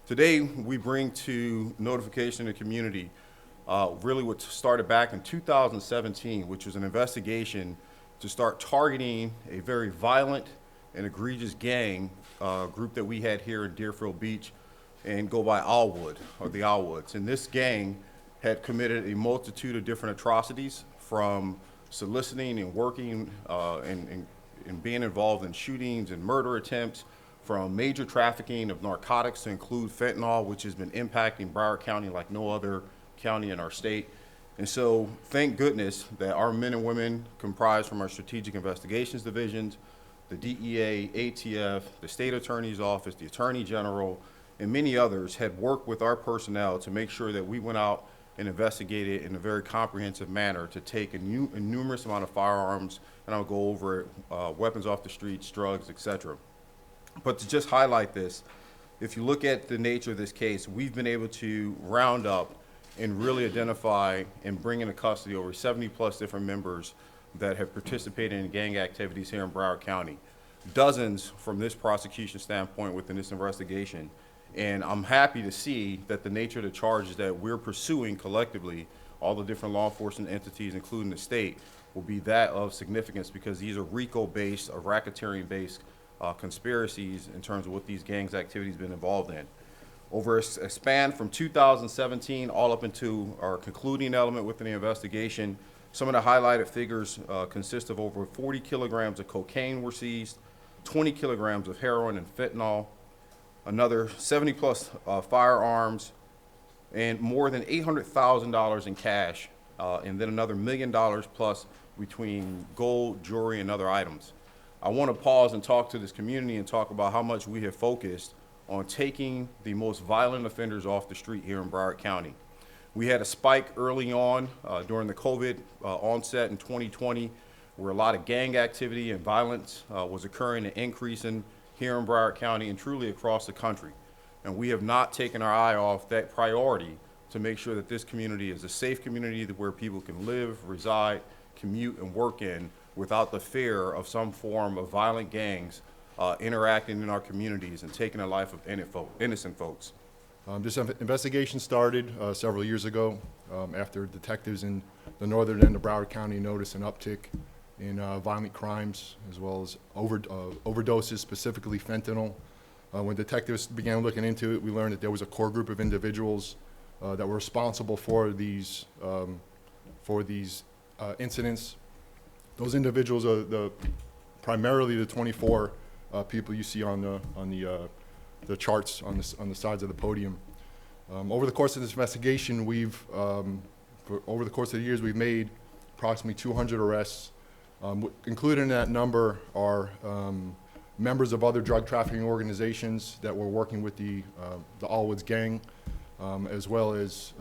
Today, we bring to notification of the community really what started back in 2017, which was an investigation to start targeting a very violent and egregious gang group that we had here in Deerfield Beach and go by Alwood, or the Alwoods. And this gang had committed a multitude of different atrocities, from soliciting and working and being involved in shootings and murder attempts, from major trafficking of narcotics to include fentanyl, which has been impacting Broward County like no other county in our state. And so thank goodness that our men and women comprised from our strategic investigations divisions, the DEA, ATF, the state attorney's office, the attorney general, and many others had worked with our personnel to make sure that we went out and investigated in a very comprehensive manner to take a numerous amount of firearms, and I'll go over it, weapons off the streets, drugs, etc. But to just highlight this, if you look at the nature of this case, we've been able to round up and really identify and bring into custody over 70 plus different members that have participated in gang activities here in Broward County. Dozens from this prosecution standpoint within this investigation. And I'm happy to see that the nature of the charges that we're pursuing collectively, all the different law enforcement entities, including the state, will be that of significance, because these are RICO-based or racketeering-based conspiracies in terms of what these gangs activities been involved in. Over a span from 2017 all up into our concluding element within the investigation, some of the highlighted figures consist of over 40 kilograms of cocaine were seized, 20 kilograms of heroin and fentanyl, another 70 plus firearms, and more than $800,000 in cash, and then another $1 million plus between gold, jewelry, and other items. I want to pause and talk to this community and talk about how much we have focused on taking the most violent offenders off the street here in Broward County. We had a spike early on during the COVID onset in 2020, where a lot of gang activity and violence was occurring and increasing here in Broward County and truly across the country. And we have not taken our eye off that priority to make sure that this community is a safe community where people can live, reside, commute, and work in without the fear of some form of violent gangs interacting in our communities and taking the life of innocent folks. This investigation started several years ago after detectives in the northern end of Broward County noticed an uptick in violent crimes, as well as overdoses, specifically fentanyl. When detectives began looking into it, we learned that there was a core group of individuals that were responsible for these incidents. Those individuals are primarily the 24 people you see on the charts on the sides of the podium. Over the course of this investigation, over the course of the years, we've made approximately 200 arrests. Included in that number are members of other drug trafficking organizations that were working with the Alwoods gang, as well as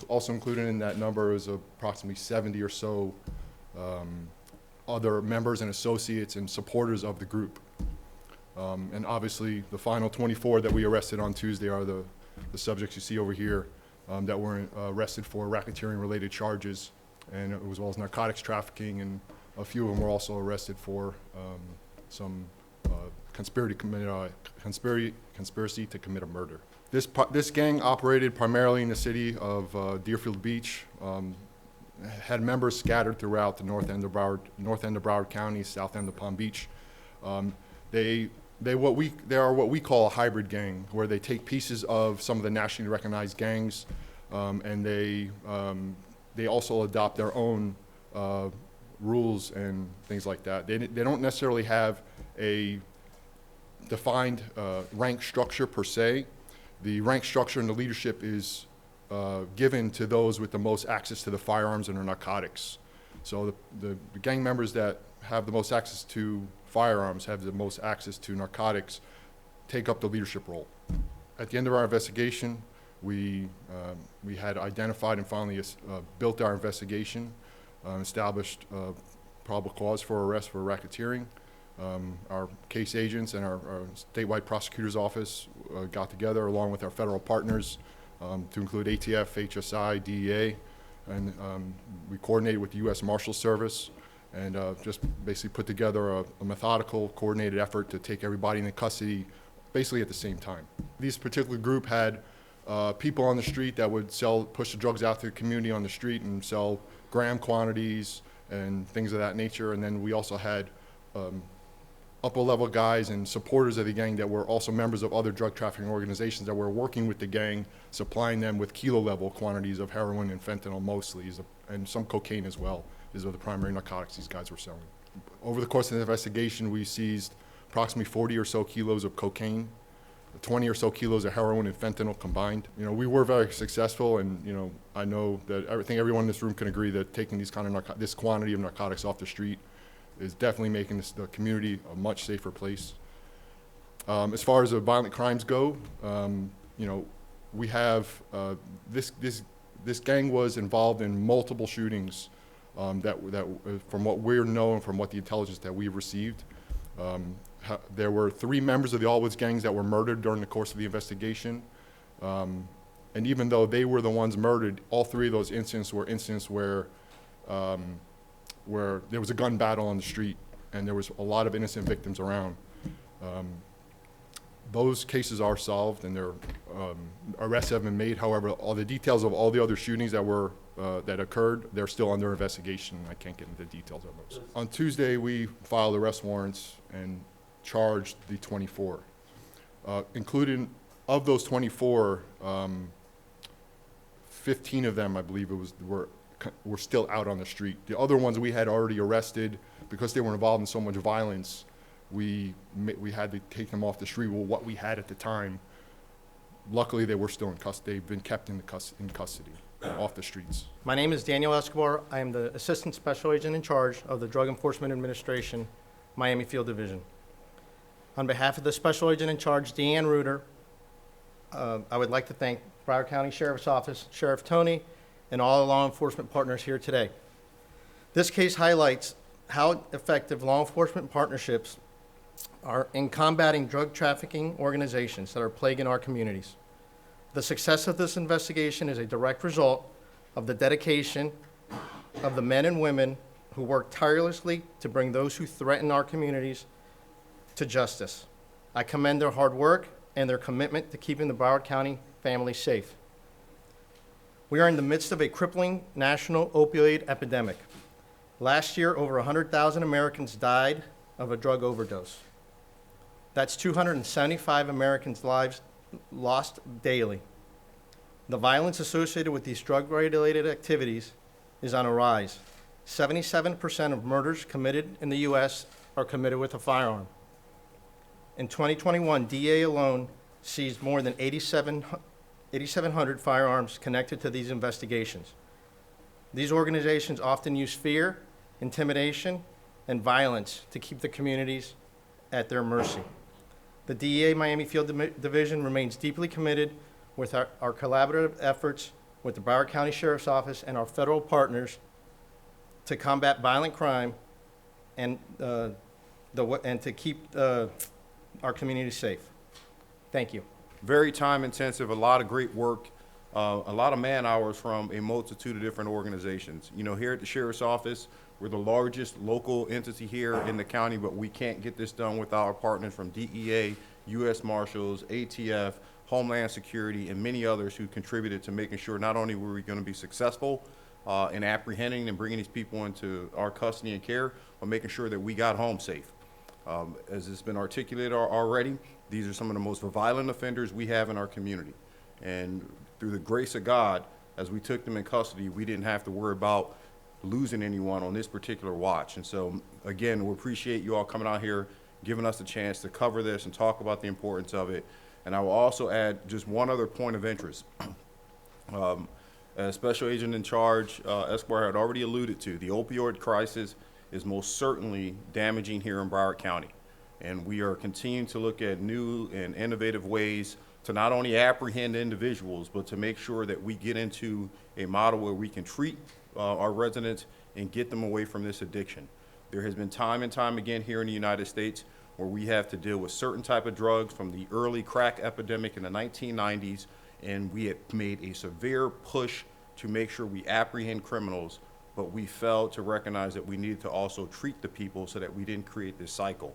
also included in that number is approximately 70 or so other members and associates and supporters of the group. And obviously, the final 24 that we arrested on Tuesday are the subjects you see over here that were arrested for racketeering-related charges, and as well as narcotics trafficking, and a few of them were also arrested for some conspiracy to commit a murder. This gang operated primarily in the city of Deerfield Beach. Had members scattered throughout the north end of Broward County, south end of Palm Beach. They are what we call a hybrid gang, where they take pieces of some of the nationally recognized gangs, and they also adopt their own rules and things like that. They don't necessarily have a defined rank structure per se. The rank structure and the leadership is given to those with the most access to the firearms and the narcotics. So the gang members that have the most access to firearms, have the most access to narcotics, take up the leadership role. At the end of our investigation, we had identified and finally built our investigation, established probable cause for arrest for racketeering. Our case agents and our statewide prosecutor's office got together along with our federal partners to include ATF, HSI, DEA, and we coordinated with the U.S. Marshals Service and just basically put together a methodical, coordinated effort to take everybody into custody basically at the same time. This particular group had people on the street that would push the drugs out to the community on the street and sell gram quantities and things of that nature. And then we also had upper level guys and supporters of the gang that were also members of other drug trafficking organizations that were working with the gang, supplying them with kilo level quantities of heroin and fentanyl mostly, and some cocaine as well. These are the primary narcotics these guys were selling. Over the course of the investigation, we seized approximately 40 or so kilos of cocaine, 20 or so kilos of heroin and fentanyl combined. You know, we were very successful, and you know, I know that I think everyone in this room can agree that taking these this quantity of narcotics off the street is definitely making the community a much safer place. As far as the violent crimes go, you know, we have this gang was involved in multiple shootings that from what we're known, from what the intelligence that we've received. There were 3 members of the Alwoods gangs that were murdered during the course of the investigation. And even though they were the ones murdered, all 3 of those incidents were incidents where there was a gun battle on the street and there was a lot of innocent victims around. Those cases are solved and their arrests have been made. However, all the details of all the other shootings that occurred, they're still under investigation. I can't get into the details of those. On Tuesday, we filed arrest warrants and charged the 24. Including, of those 24, 15 of them, I believe it was, were still out on the street. The other ones we had already arrested because they were involved in so much violence. We had to take them off the street with what we had at the time. Luckily, they were still in custody. They've been kept in custody, off the streets. My name is Daniel Escobar. I am the Assistant Special Agent in charge of the Drug Enforcement Administration, Miami Field Division. On behalf of the Special Agent in charge, Deanne Reuter, I would like to thank Broward County Sheriff's Office, Sheriff Tony, and all the law enforcement partners here today. This case highlights how effective law enforcement partnerships are in combating drug trafficking organizations that are plaguing our communities. The success of this investigation is a direct result of the dedication of the men and women who work tirelessly to bring those who threaten our communities to justice. I commend their hard work and their commitment to keeping the Broward County family safe. We are in the midst of a crippling national opioid epidemic. Last year, over 100,000 Americans died of a drug overdose. That's 275 Americans' lives lost daily. The violence associated with these drug-related activities is on a rise. 77% of murders committed in the U.S. are committed with a firearm. In 2021, DA alone seized more than 8,700 firearms connected to these investigations. These organizations often use fear, intimidation, and violence to keep the communities at their mercy. The DEA Miami Field Division remains deeply committed with our collaborative efforts with the Broward County Sheriff's Office and our federal partners to combat violent crime and to keep our community safe. Thank you. Very time intensive, a lot of great work, a lot of man hours from a multitude of different organizations. You know, here at the Sheriff's Office, we're the largest local entity here in the county, but we can't get this done without our partners from DEA, U.S. Marshals, ATF, Homeland Security, and many others who contributed to making sure not only were we going to be successful in apprehending and bringing these people into our custody and care, but making sure that we got home safe. As it's been articulated already, these are some of the most violent offenders we have in our community. And through the grace of God, as we took them in custody, we didn't have to worry about losing anyone on this particular watch. And so, again, we appreciate you all coming out here, giving us the chance to cover this and talk about the importance of it. And I will also add just one other point of interest. As Special Agent in Charge, Escobar had already alluded to, the opioid crisis is most certainly damaging here in Broward County. And we are continuing to look at new and innovative ways to not only apprehend individuals, but to make sure that we get into a model where we can treat our residents and get them away from this addiction. There has been time and time again here in the United States where we have to deal with certain type of drugs from the early crack epidemic in the 1990s, and we had made a severe push to make sure we apprehend criminals, but we failed to recognize that we needed to also treat the people so that we didn't create this cycle.